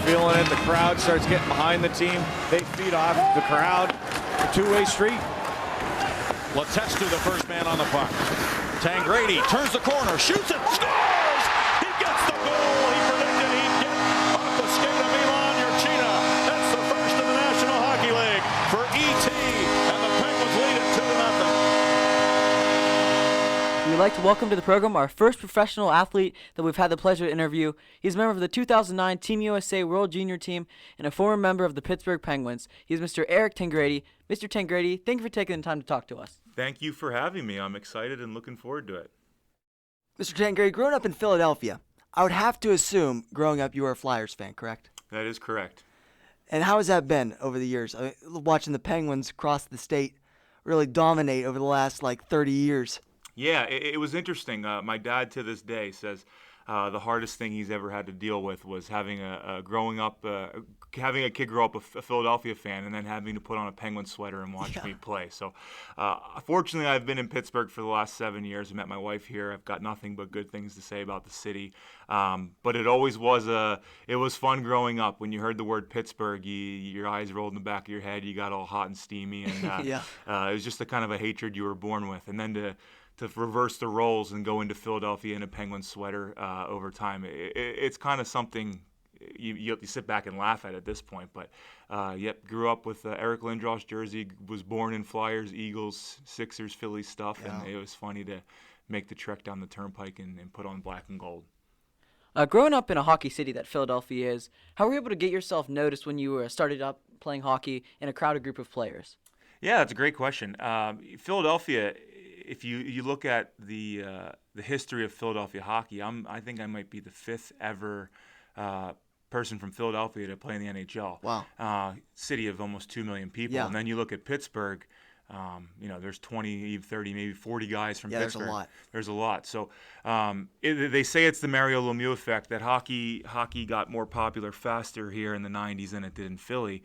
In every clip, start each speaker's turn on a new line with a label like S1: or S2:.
S1: feeling it. The crowd starts getting behind the team. They feed off the crowd. A two-way street.
S2: Letestu, the first man on the puck. Tangradi turns the corner, shoots it, scores! He gets the goal he predicted he'd get off the skate of Milan Jurchina. That's the first in the National Hockey League for ET, and the Penguins lead it 2-0.
S3: We'd like to welcome to the program our first professional athlete that we've had the pleasure to interview. He's a member of the 2009 Team USA World Junior Team and a former member of the Pittsburgh Penguins. He's Mr. Eric Tangradi. Mr. Tangradi, thank you for taking the time to talk to us.
S4: Thank you for having me. I'm excited and looking forward to it.
S5: Mr. Tangradi, growing up in Philadelphia, I would have to assume growing up you were a Flyers fan, correct?
S4: That is correct.
S5: And how has that been over the years? Watching the Penguins across the state really dominate over the last 30 years.
S4: Yeah, it was interesting. My dad to this day says the hardest thing he's ever had to deal with was having having a kid grow up a Philadelphia fan and then having to put on a Penguin sweater and watch me play. So fortunately, I've been in Pittsburgh for the last 7 years. I met my wife here. I've got nothing but good things to say about the city. But it always was it was fun growing up. When you heard the word Pittsburgh, your eyes rolled in the back of your head. You got all hot and steamy, and it was just the kind of a hatred you were born with. And then to reverse the roles and go into Philadelphia in a Penguin sweater over time, it's kind of something you sit back and laugh at this point. But grew up with Eric Lindros's jersey, was born in Flyers, Eagles, Sixers, Phillies stuff, and it was funny to make the trek down the turnpike and put on black and gold.
S3: Growing up in a hockey city that Philadelphia is, how were you able to get yourself noticed when you started up playing hockey in a crowded group of players? Yeah,
S4: that's a great question. Philadelphia, if you look at the history of Philadelphia hockey, I think I might be the fifth ever person from Philadelphia to play in the NHL.
S5: Wow.
S4: City of almost 2 million people.
S5: Yeah.
S4: And then you look at Pittsburgh, there's 20, 30, maybe 40 guys from Pittsburgh.
S5: There's a lot.
S4: So they say it's the Mario Lemieux effect, that hockey got more popular faster here in the 90s than it did in Philly.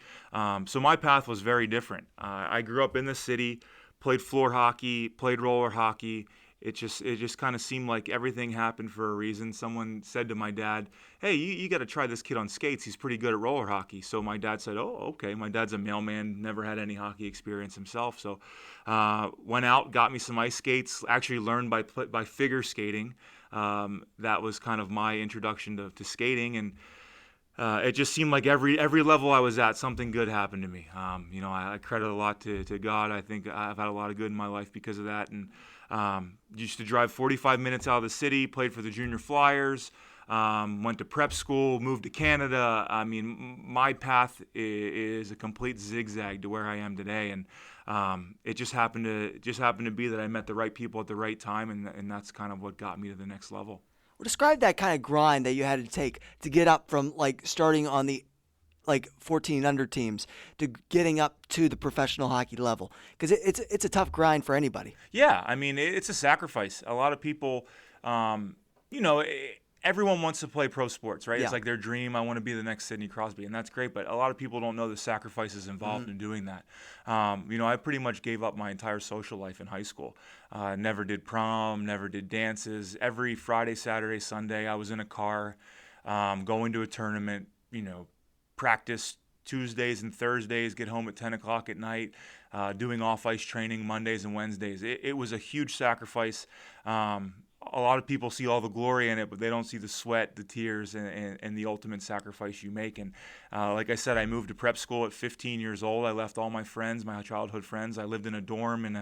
S4: So my path was very different. I grew up in the city, played floor hockey, played roller hockey. It just kind of seemed like everything happened for a reason. Someone said to my dad, "Hey, you got to try this kid on skates. He's pretty good at roller hockey." So my dad said, "Oh, okay." My dad's a mailman, never had any hockey experience himself. So went out, got me some ice skates. Actually learned by figure skating. That was kind of my introduction to skating, and it just seemed like every level I was at, something good happened to me. I credit a lot to God. I think I've had a lot of good in my life because of that. And used to drive 45 minutes out of the city, played for the Junior Flyers, went to prep school, moved to Canada. I mean, my path is a complete zigzag to where I am today. And it just happened to be that I met the right people at the right time, and that's kind of what got me to the next level.
S5: Well, describe that kind of grind that you had to take to get up from starting on the 14 under teams to getting up to the professional hockey level, because it's a tough grind for anybody.
S4: Yeah, I mean, it's a sacrifice. A lot of people, everyone wants to play pro sports, right?
S5: Yeah.
S4: It's like their dream. I want to be the next Sidney Crosby, and that's great. But a lot of people don't know the sacrifices involved in doing that. I pretty much gave up my entire social life in high school. Never did prom, never did dances. Every Friday, Saturday, Sunday, I was in a car, going to a tournament. Practice Tuesdays and Thursdays, get home at 10 o'clock at night, doing off-ice training Mondays and Wednesdays. It was a huge sacrifice. A lot of people see all the glory in it, but they don't see the sweat, the tears, and the ultimate sacrifice you make. And like I said, I moved to prep school at 15 years old. I left all my friends, my childhood friends. I lived in a dorm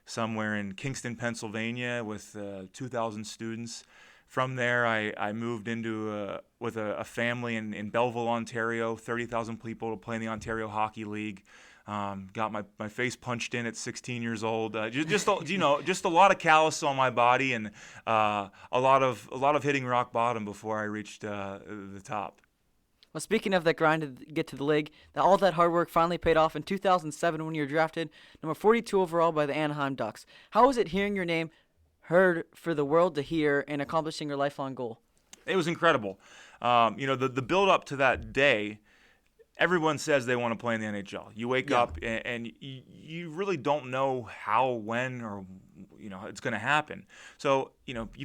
S4: somewhere in Kingston, Pennsylvania with 2,000 students. From there, I moved into with a family in Belleville, Ontario, 30,000 people to play in the Ontario Hockey League. Got my face punched in at 16 years old. Just a lot of callus on my body, and a lot of hitting rock bottom before I reached the top.
S3: Well, speaking of that grind to get to the league, all that hard work finally paid off in 2007 when you were drafted number 42 overall by the Anaheim Ducks. How was it hearing your name heard for the world to hear and accomplishing your lifelong goal?
S4: It was incredible. The build up to that day, everyone says they want to play in the NHL. You wake up and you really don't know how, when, or it's going to happen. So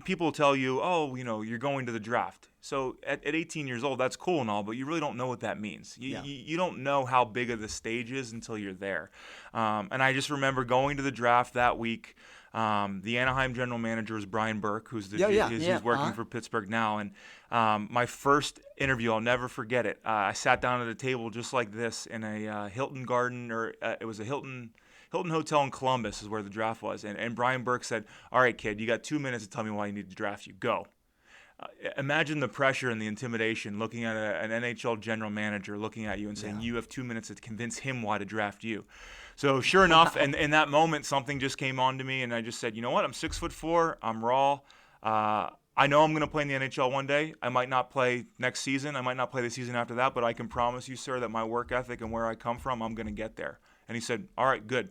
S4: people tell you, you're going to the draft. So at 18 years old, that's cool and all, but you really don't know what that means. You don't know how big of the stage is until you're there. And I just remember going to the draft that week. The Anaheim general manager was Brian Burke, who's he's working for Pittsburgh now. And my first interview, I'll never forget it. I sat down at a table just like this in a Hilton Garden, or it was a Hilton Hotel in Columbus is where the draft was. And Brian Burke said, "All right, kid, you got 2 minutes to tell me why you need to draft you. Go." Imagine the pressure and the intimidation looking at an NHL general manager looking at you and saying, you have 2 minutes to convince him why to draft you. So sure enough, and in that moment, something just came on to me, and I just said, you know what? I'm 6'4". I'm raw. I know I'm going to play in the NHL one day. I might not play next season. I might not play the season after that, but I can promise you, sir, that my work ethic and where I come from, I'm going to get there. And he said, all right, good.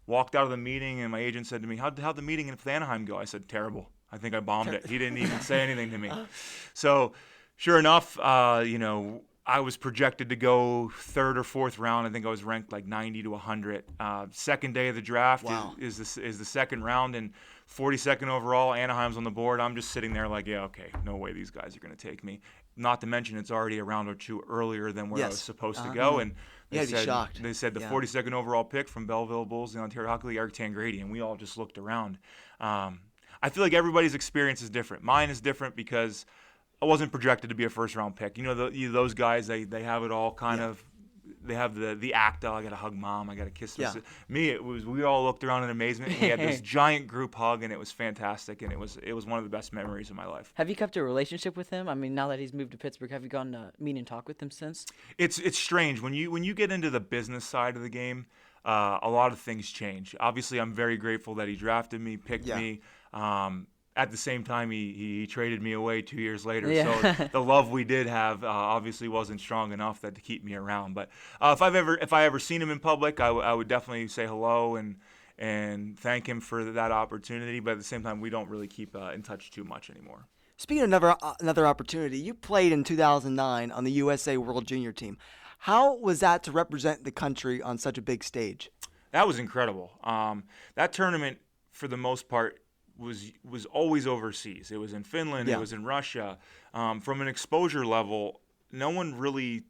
S4: Walked out of the meeting, and my agent said to me, how'd the meeting in Anaheim go? I said, terrible. I think I bombed it. He didn't even say anything to me. So sure enough, I was projected to go third or fourth round. I think I was ranked like 90 to 100. Second day of the draft is the second round, and 42nd overall. Anaheim's on the board. I'm just sitting there like, yeah, okay, no way these guys are going to take me. Not to mention it's already a round or two earlier than where I was supposed to go. And they said,
S5: shocked.
S4: They said the 42nd overall pick from Belleville Bulls in the Ontario Hockey League, Eric Tangradi, and we all just looked around. I feel like everybody's experience is different. Mine is different because I wasn't projected to be a first-round pick. Those guys, they have it all kind of. They have the act. Oh, I got to hug mom. I got to kiss her. Me, we all looked around in amazement. We had this giant group hug, and it was fantastic. And it was one of the best memories of my life.
S3: Have you kept a relationship with him? I mean, now that he's moved to Pittsburgh, have you gone to meet and talk with him since? It's
S4: strange when you get into the business side of the game. A lot of things change. Obviously, I'm very grateful that he drafted me, picked me. At the same time, he traded me away 2 years later.
S3: Yeah.
S4: So the love we did have obviously wasn't strong enough to keep me around. But if I ever seen him in public, I would definitely say hello and thank him for that opportunity. But at the same time, we don't really keep in touch too much anymore.
S5: Speaking of another opportunity, you played in 2009 on the USA World Junior team. How was that to represent the country on such a big stage?
S4: That was incredible. That tournament, for the most part, was always overseas. It was in Finland. It was in Russia. From an exposure level, no one really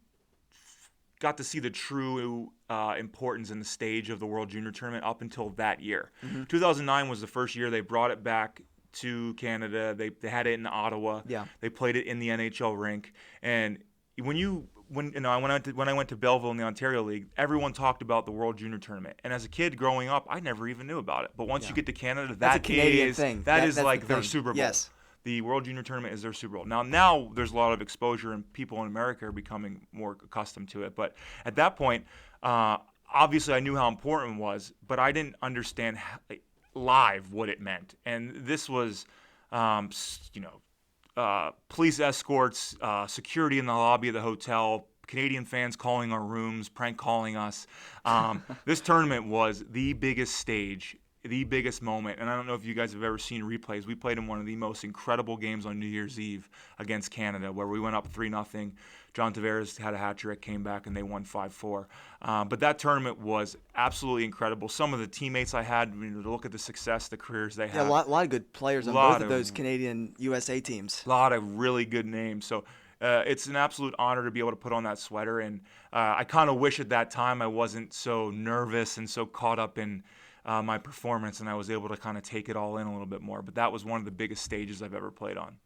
S4: got to see the true importance and the stage of the World Junior Tournament up until that year. 2009 was the first year they brought it back to Canada. They had it in Ottawa. They played it in the NHL rink. And when I went to Belleville in the Ontario League, everyone talked about the World Junior Tournament. And as a kid growing up, I never even knew about it. But once you get to Canada,
S5: that's a Canadian thing.
S4: That is like their
S5: thing.
S4: Super Bowl.
S5: Yes.
S4: The World Junior Tournament is their Super Bowl. Now there's a lot of exposure, and people in America are becoming more accustomed to it. But at that point, obviously I knew how important it was, but I didn't understand live what it meant. And this was, police escorts, security in the lobby of the hotel, Canadian fans calling our rooms, prank calling us. This tournament was the biggest stage, the biggest moment, and I don't know if you guys have ever seen replays. We played in one of the most incredible games on New Year's Eve against Canada, where we went up 3-0. John Tavares had a hat trick, came back, and they won 5-4. But that tournament was absolutely incredible. Some of the teammates I had, to look at the success, the careers they had.
S5: Yeah, a lot of good players on both of those Canadian USA teams.
S4: A lot of really good names. So it's an absolute honor to be able to put on that sweater. And I kind of wish at that time I wasn't so nervous and so caught up in my performance, and I was able to kind of take it all in a little bit more. But that was one of the biggest stages I've ever played on.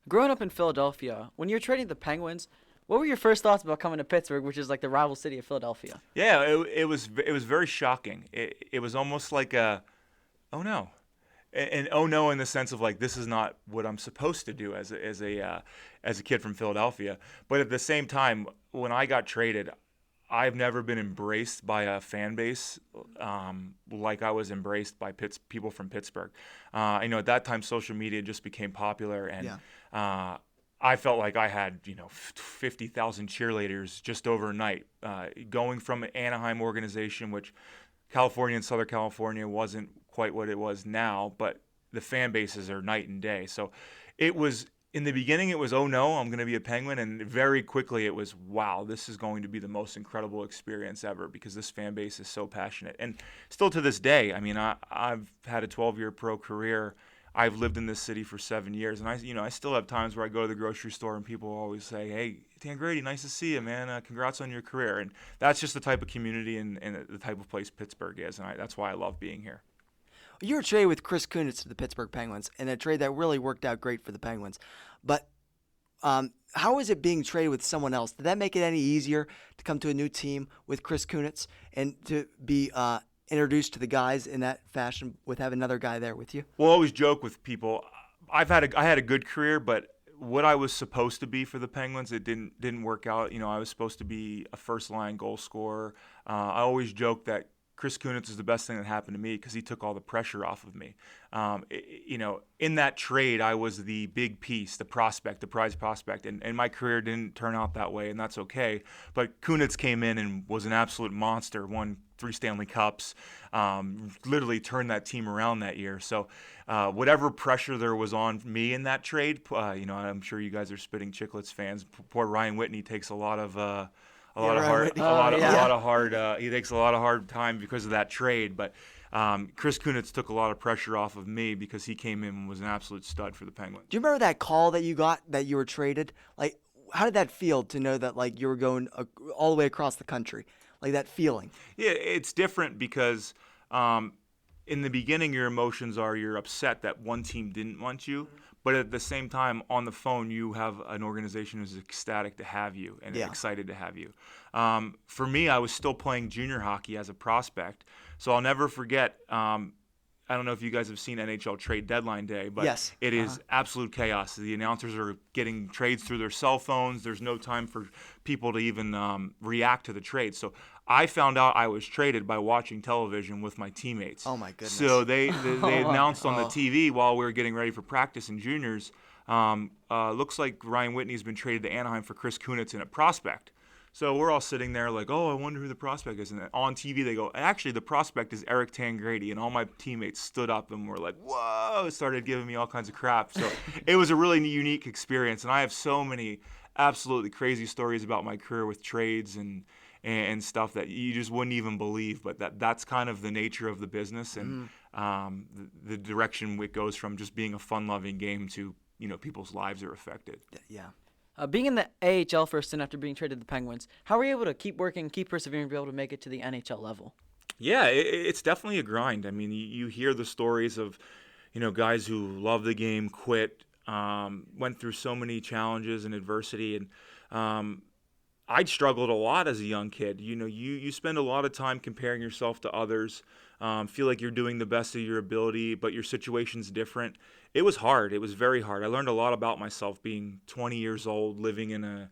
S3: Growing up in Philadelphia, when you were trading the Penguins, what were your first thoughts about coming to Pittsburgh, which is like the rival city of Philadelphia?
S4: Yeah, it was very shocking. It was almost like oh no, and oh no in the sense of like, this is not what I'm supposed to do as a kid from Philadelphia. But at the same time, when I got traded, I've never been embraced by a fan base like I was embraced by people from Pittsburgh. At that time, social media just became popular, and I felt like I had 50,000 cheerleaders just overnight. Going from an Anaheim organization, which California and Southern California wasn't quite what it was now, but the fan bases are night and day. So it was. In the beginning, it was, oh no, I'm going to be a Penguin. And very quickly it was, wow, this is going to be the most incredible experience ever, because this fan base is so passionate. And still to this day, I mean, I've had a 12-year pro career. I've lived in this city for 7 years, and I still have times where I go to the grocery store and people always say, "Hey, Tangradi, nice to see you, man. Congrats on your career." And that's just the type of community and the type of place Pittsburgh is, and that's why I love being here.
S5: You were traded with Chris Kunitz to the Pittsburgh Penguins, and a trade that really worked out great for the Penguins. But how is it being traded with someone else? Did that make it any easier to come to a new team with Chris Kunitz and to be introduced to the guys in that fashion with having another guy there with you?
S4: We'll always joke with people. I had a good career, but what I was supposed to be for the Penguins, it didn't work out. I was supposed to be a first-line goal scorer. I always joke that Chris Kunitz is the best thing that happened to me because he took all the pressure off of me. In that trade, I was the big piece, the prospect, the prize prospect, and my career didn't turn out that way, and that's okay. But Kunitz came in and was an absolute monster, won 3 Stanley Cups, literally turned that team around that year. So whatever pressure there was on me in that trade, I'm sure you guys are Spitting Chicklets fans. Poor Ryan Whitney takes he takes a lot of hard time because of that trade. But Chris Kunitz took a lot of pressure off of me because he came in and was an absolute stud for the Penguins.
S5: Do you remember that call that you got that you were traded? Like, how did that feel to know that like you were going all the way across the country? Like that feeling?
S4: Yeah, it's different because in the beginning your emotions are you're upset that one team didn't want you. But at the same time, on the phone, you have an organization who's ecstatic to have you and excited to have you. For me, I was still playing junior hockey as a prospect. So I'll never forget, I don't know if you guys have seen NHL Trade Deadline Day, but
S5: yes.
S4: It is absolute chaos. The announcers are getting trades through their cell phones. There's no time for people to even react to the trade. So I found out I was traded by watching television with my teammates.
S5: Oh, my goodness.
S4: So they announced on the TV while we were getting ready for practice in juniors, looks like Ryan Whitney's been traded to Anaheim for Chris Kunitz in a prospect. So we're all sitting there like, oh, I wonder who the prospect is. And on TV they go, actually, the prospect is Eric Tangradi. And all my teammates stood up and were like, whoa, started giving me all kinds of crap. So it was a really unique experience. And I have so many absolutely crazy stories about my career with trades and stuff that you just wouldn't even believe. But that's kind of the nature of the business and the direction it goes from just being a fun-loving game to, people's lives are affected.
S5: Yeah.
S3: Being in the AHL first and after being traded to the Penguins, how were you able to keep working, keep persevering, be able to make it to the NHL level?
S4: Yeah, it's definitely a grind. I mean, you hear the stories of, guys who love the game, quit, went through so many challenges and adversity. And I'd struggled a lot as a young kid. You spend a lot of time comparing yourself to others, feel like you're doing the best of your ability, but your situation's different. It was hard. It was very hard. I learned a lot about myself being 20 years old, living in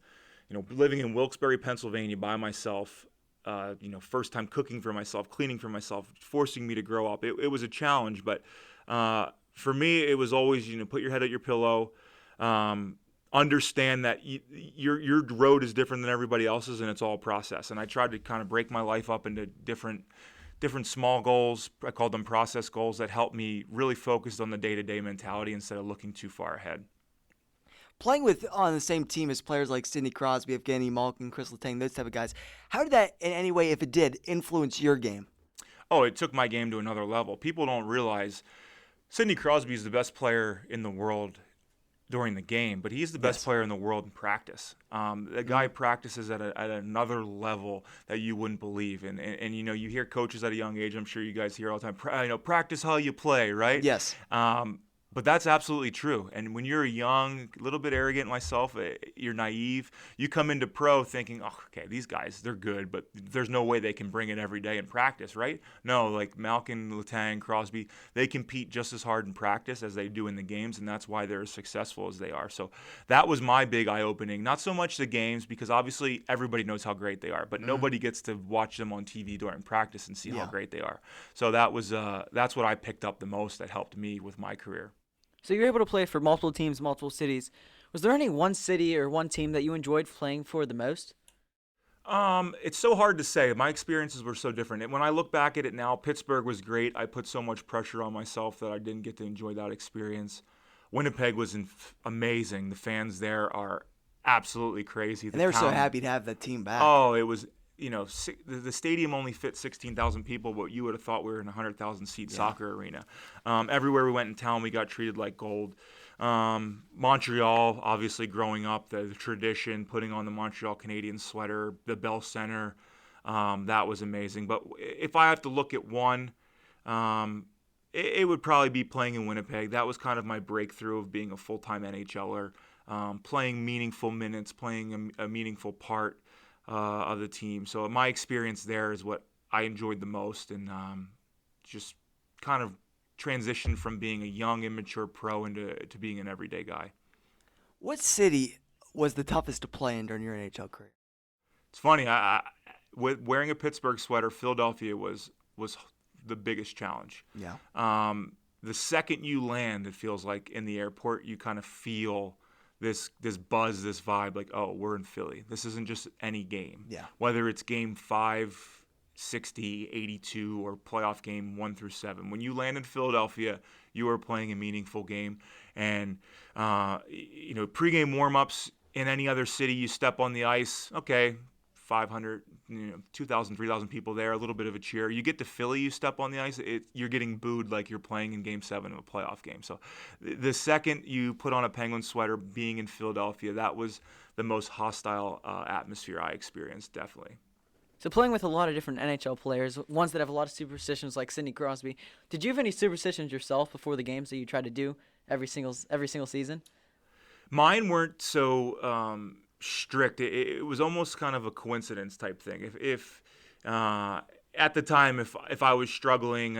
S4: Wilkes-Barre, Pennsylvania by myself, first time cooking for myself, cleaning for myself, forcing me to grow up. It was a challenge, but for me, it was always, put your head at your pillow, understand that your road is different than everybody else's, and it's all a process. And I tried to kind of break my life up into different small goals. I called them process goals that helped me really focus on the day-to-day mentality instead of looking too far ahead.
S5: Playing on the same team as players like Sidney Crosby, Evgeny Malkin, Chris Letang, those type of guys, how did that in any way, if it did, influence your game?
S4: Oh, it took my game to another level. People don't realize Sidney Crosby is the best player in the world during the game, but he's the best player in the world in practice. The guy practices at another level that you wouldn't believe. And you hear coaches at a young age, I'm sure you guys hear all the time, practice how you play, right?
S5: Yes.
S4: But that's absolutely true. And when you're young, a little bit arrogant myself, you're naive, you come into pro thinking, oh, okay, these guys, they're good, but there's no way they can bring it every day in practice, right? No, like Malkin, Letang, Crosby, they compete just as hard in practice as they do in the games, and that's why they're as successful as they are. So that was my big eye-opening. Not so much the games, because obviously everybody knows how great they are, but nobody gets to watch them on TV during practice and see how great they are. So that's what I picked up the most that helped me with my career.
S3: So you were able to play for multiple teams, multiple cities. Was there any one city or one team that you enjoyed playing for the most?
S4: It's so hard to say. My experiences were so different. And when I look back at it now, Pittsburgh was great. I put so much pressure on myself that I didn't get to enjoy that experience. Winnipeg was amazing. The fans there are absolutely crazy.
S5: And they were so happy to have that team back.
S4: Oh, it was the stadium only fit 16,000 people, but you would have thought we were in a 100,000 seat soccer arena. Everywhere we went in town, we got treated like gold. Montreal, obviously growing up, the tradition, putting on the Montreal Canadiens sweater, the Bell Center, that was amazing. But if I have to look at one, it would probably be playing in Winnipeg. That was kind of my breakthrough of being a full-time NHLer, playing meaningful minutes, playing a meaningful part of the team. So my experience there is what I enjoyed the most, and just kind of transitioned from being a young, immature pro into being an everyday guy.
S5: What city was the toughest to play in during your NHL career?
S4: It's funny. With wearing a Pittsburgh sweater, Philadelphia was the biggest challenge.
S5: Yeah.
S4: The second you land, it feels like in the airport, you kind of feel this buzz, this vibe, like, oh, we're in Philly. This isn't just any game.
S5: Yeah.
S4: Whether it's game 5, 60, 82, or playoff game 1 through 7. When you land in Philadelphia, you are playing a meaningful game. And, pregame warm-ups in any other city, you step on the ice, okay, 500, 2,000, 3,000 people there, a little bit of a cheer. You get to Philly, you step on the ice, you're getting booed like you're playing in Game 7 of a playoff game. So the second you put on a Penguin sweater, being in Philadelphia, that was the most hostile atmosphere I experienced, definitely.
S3: So playing with a lot of different NHL players, ones that have a lot of superstitions like Sidney Crosby, did you have any superstitions yourself before the games that you tried to do every single season?
S4: Mine weren't so strict. It was almost kind of a coincidence type thing. If at the time, if I was struggling,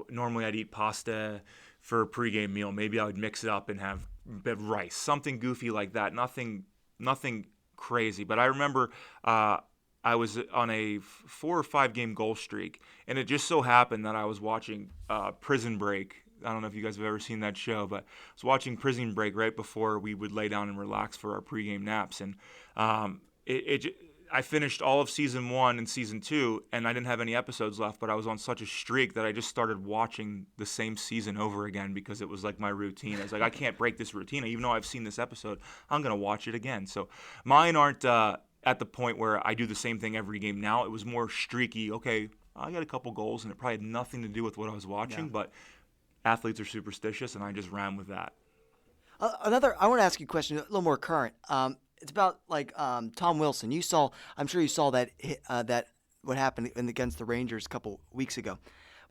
S4: normally I'd eat pasta for a pregame meal. Maybe I would mix it up and have a bit of rice, something goofy like that. Nothing crazy. But I remember I was on a 4 or 5 game goal streak, and it just so happened that I was watching Prison Break. I don't know if you guys have ever seen that show, but I was watching Prison Break right before we would lay down and relax for our pregame naps. And I finished all of season 1 and season 2, and I didn't have any episodes left, but I was on such a streak that I just started watching the same season over again because it was like my routine. I was like, I can't break this routine. Even though I've seen this episode, I'm going to watch it again. So mine aren't at the point where I do the same thing every game now. It was more streaky. Okay, I got a couple goals, and it probably had nothing to do with what I was watching, but athletes are superstitious, and I just ran with that.
S5: I want to ask you a question a little more current. It's about Tom Wilson. I'm sure you saw that what happened against the Rangers a couple weeks ago.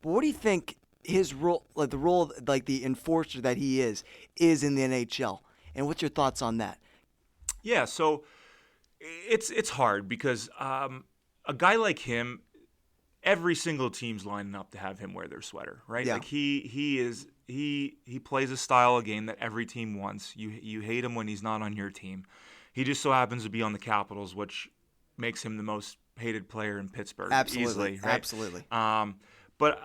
S5: But what do you think his role, like the role, like the enforcer that he is in the NHL? And what's your thoughts on that?
S4: Yeah, so it's hard because a guy like him, every single team's lining up to have him wear their sweater, right?
S5: Yeah.
S4: Like he plays a style of game that every team wants. You hate him when he's not on your team. He just so happens to be on the Capitals, which makes him the most hated player in Pittsburgh.
S5: Absolutely,
S4: easily, right?
S5: Absolutely.
S4: But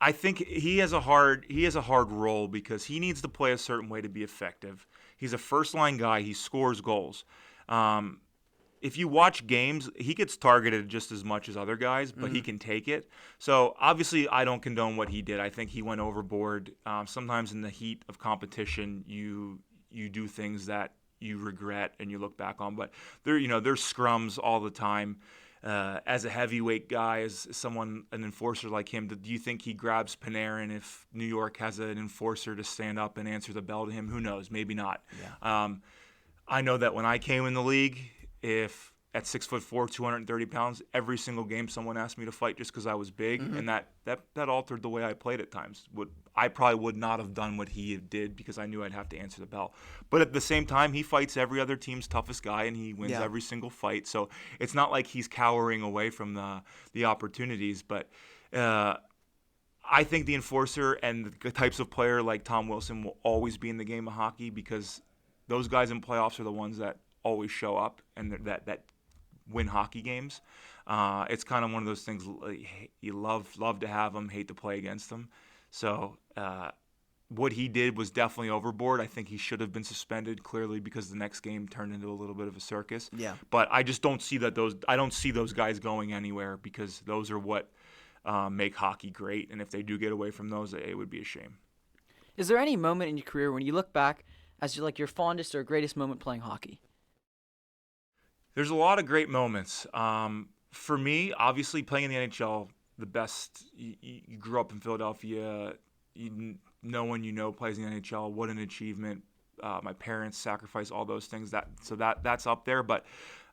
S4: I think he has a hard role because he needs to play a certain way to be effective. He's a first line guy. He scores goals. If you watch games, he gets targeted just as much as other guys, but he can take it. So obviously, I don't condone what he did. I think he went overboard. Sometimes in the heat of competition, you do things that you regret and you look back on. But there's scrums all the time. As a heavyweight guy, as an enforcer like him, do you think he grabs Panarin if New York has an enforcer to stand up and answer the bell to him? Who knows? Maybe not.
S5: Yeah.
S4: I know that when I came in the league, if at 6'4", 230 pounds, every single game someone asked me to fight just because I was big, and that altered the way I played at times. I probably would not have done what he did because I knew I'd have to answer the bell. But at the same time, he fights every other team's toughest guy, and he wins every single fight. So it's not like he's cowering away from the opportunities. But I think the enforcer and the types of player like Tom Wilson will always be in the game of hockey because those guys in playoffs are the ones that always show up and that win hockey games. It's kind of one of those things you love to have them, hate to play against them. So what he did was definitely overboard. I think he should have been suspended clearly because the next game turned into a little bit of a circus.
S5: Yeah.
S4: But I just don't see those guys going anywhere because those are what make hockey great. And if they do get away from those, it would be a shame.
S3: Is there any moment in your career when you look back as your fondest or greatest moment playing hockey?
S4: There's a lot of great moments. For me, obviously playing in the NHL, the best. You grew up in Philadelphia. No one you know plays in the NHL. What an achievement! My parents sacrificed all those things. That's up there. But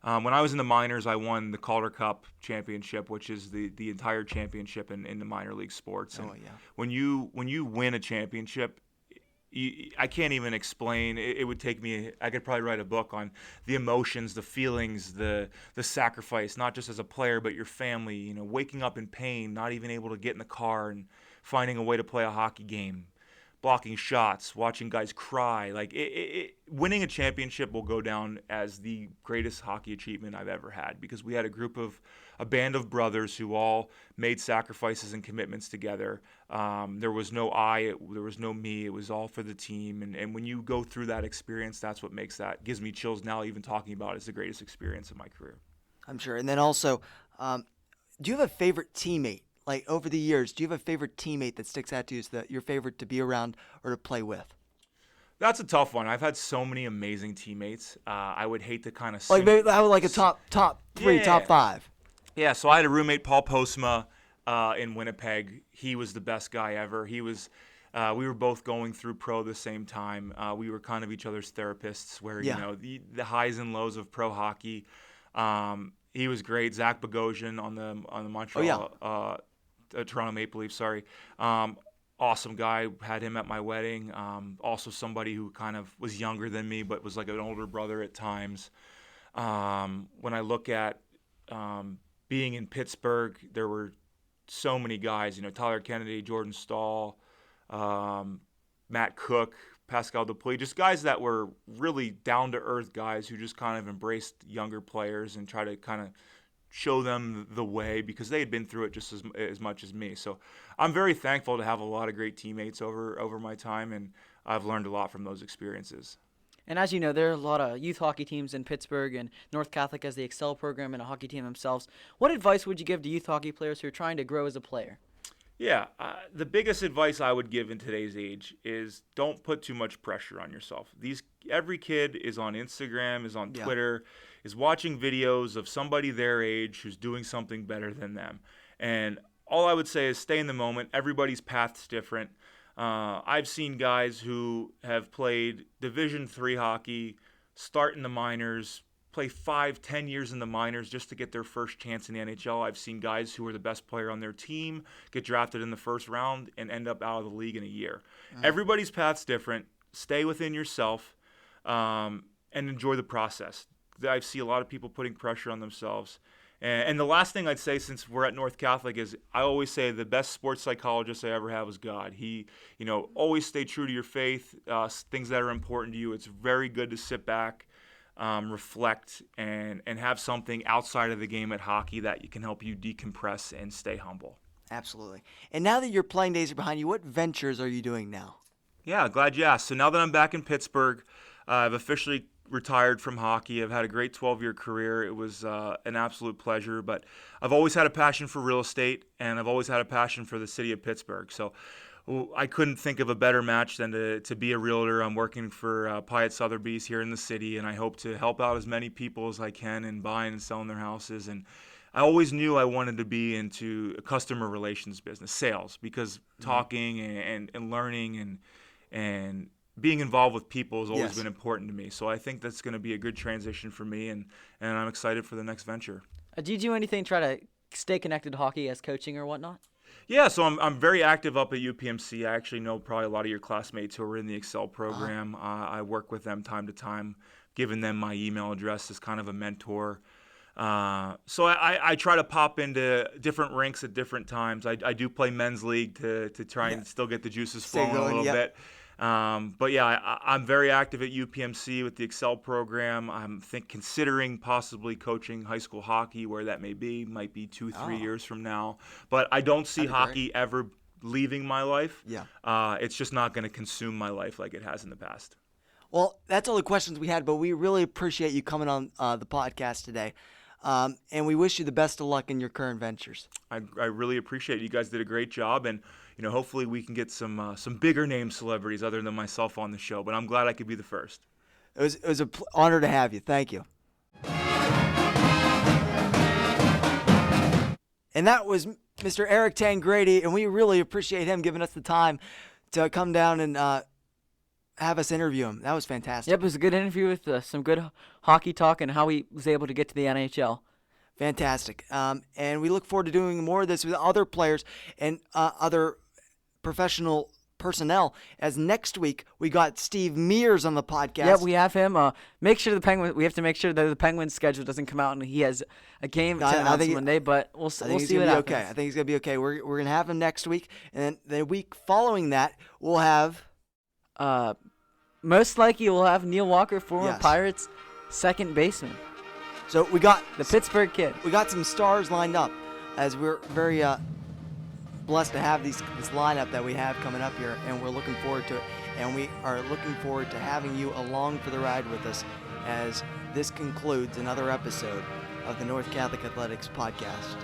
S4: when I was in the minors, I won the Calder Cup championship, which is the entire championship in the minor league sports. And when you win a championship, I can't even explain. It would take me. I could probably write a book on the emotions, the feelings, the sacrifice, not just as a player, but your family. You know, waking up in pain, not even able to get in the car, and finding a way to play a hockey game, blocking shots, watching guys cry. Like winning a championship will go down as the greatest hockey achievement I've ever had, because we had a band of brothers who all made sacrifices and commitments together. There was no there was no me. It was all for the team. And when you go through that experience, that's what gives me chills now even talking about it. It's the greatest experience of my career.
S5: I'm sure. And then also, do you have a favorite teammate? Like, over the years, do you have a favorite teammate that sticks out to you as your favorite to be around or to play with?
S4: That's a tough one. I've had so many amazing teammates. I would hate to kind of
S5: like maybe like a top 3, top 5.
S4: Yeah. So I had a roommate, Paul Postma, in Winnipeg. He was the best guy ever. We were both going through pro the same time. We were kind of each other's therapists, where you know the highs and lows of pro hockey. He was great. Zach Bogosian on the Montreal. Toronto Maple Leafs, sorry. Awesome guy. Had him at my wedding. Also somebody who kind of was younger than me, but was like an older brother at times. When I look at being in Pittsburgh, there were so many guys. You know, Tyler Kennedy, Jordan Stahl, Matt Cook, Pascal Dupuis, just guys that were really down-to-earth guys who just kind of embraced younger players and try to kind of show them the way, because they had been through it just as much as me. So I'm very thankful to have a lot of great teammates over my time, and I've learned a lot from those experiences.
S3: And as you know, there are a lot of youth hockey teams in Pittsburgh, and North Catholic has the Excel program and a hockey team themselves. What advice would you give to youth hockey players who are trying to grow as a player?
S4: Yeah, the biggest advice I would give in today's age is don't put too much pressure on yourself. Every kid is on Instagram, is on Twitter, is watching videos of somebody their age who's doing something better than them. And all I would say is stay in the moment. Everybody's path's different. I've seen guys who have played Division III hockey, start in the minors, play 5-10 years in the minors just to get their first chance in the NHL. I've seen guys who are the best player on their team get drafted in the first round and end up out of the league in a year. Everybody's path's different. Stay within yourself and enjoy the process. I see a lot of people putting pressure on themselves. And the last thing I'd say, since we're at North Catholic, is I always say the best sports psychologist I ever had was God. He, always stay true to your faith, things that are important to you. It's very good to sit back, reflect, and have something outside of the game at hockey that can help you decompress and stay humble.
S5: Absolutely. And now that your playing days are behind you, what ventures are you doing now?
S4: Yeah, glad you asked. So now that I'm back in Pittsburgh, I've officially retired from hockey. I've had a great 12-year career. It was an absolute pleasure, but I've always had a passion for real estate, and I've always had a passion for the city of Pittsburgh. So I couldn't think of a better match than to be a realtor. I'm working for Pyatt Sotheby's here in the city, and I hope to help out as many people as I can in buying and selling their houses. And I always knew I wanted to be into a customer relations business, sales, because talking and learning and being involved with people has always been important to me. So I think that's going to be a good transition for me, and I'm excited for the next venture.
S3: Do you do anything to try to stay connected to hockey as coaching or whatnot?
S4: Yeah, so I'm very active up at UPMC. I actually know probably a lot of your classmates who are in the Excel program. I work with them time to time, giving them my email address as kind of a mentor. So I try to pop into different rinks at different times. I do play men's league to try and still get the juices flowing a little bit. But yeah, I'm very active at UPMC with the Excel program. I'm considering possibly coaching high school hockey, where that might be 2-3 years from now. But I don't see hockey ever leaving my life. It's just not going to consume my life like it has in the past.
S5: Well, that's all the questions we had, but we really appreciate you coming on the podcast today. And we wish you the best of luck in your current ventures.
S4: I really appreciate it. You guys did a great job, and hopefully we can get some bigger name celebrities other than myself on the show. But I'm glad I could be the first.
S5: It was an honor to have you. Thank you. And that was Mr. Eric Tangradi, and we really appreciate him giving us the time to come down and have us interview him. That was fantastic.
S3: Yep, it was a good interview with some good hockey talk and how he was able to get to the NHL.
S5: Fantastic. And we look forward to doing more of this with other players and other professional personnel, as next week we got Steve Mears on the podcast.
S3: Yeah, we have him. Make sure we have to make sure that the Penguins schedule doesn't come out and he has a game to announce Monday, but we'll see what happens.
S5: Okay. I think he's going to be okay. We're going to have him next week, and then the week following that we'll have
S3: most likely we'll have Neil Walker, former Pirates second baseman.
S5: So we got
S3: the Pittsburgh kid.
S5: We got some stars lined up, as we're very blessed to have this lineup that we have coming up here, and we're looking forward to it. And we are looking forward to having you along for the ride with us as this concludes another episode of the North Catholic Athletics Podcast.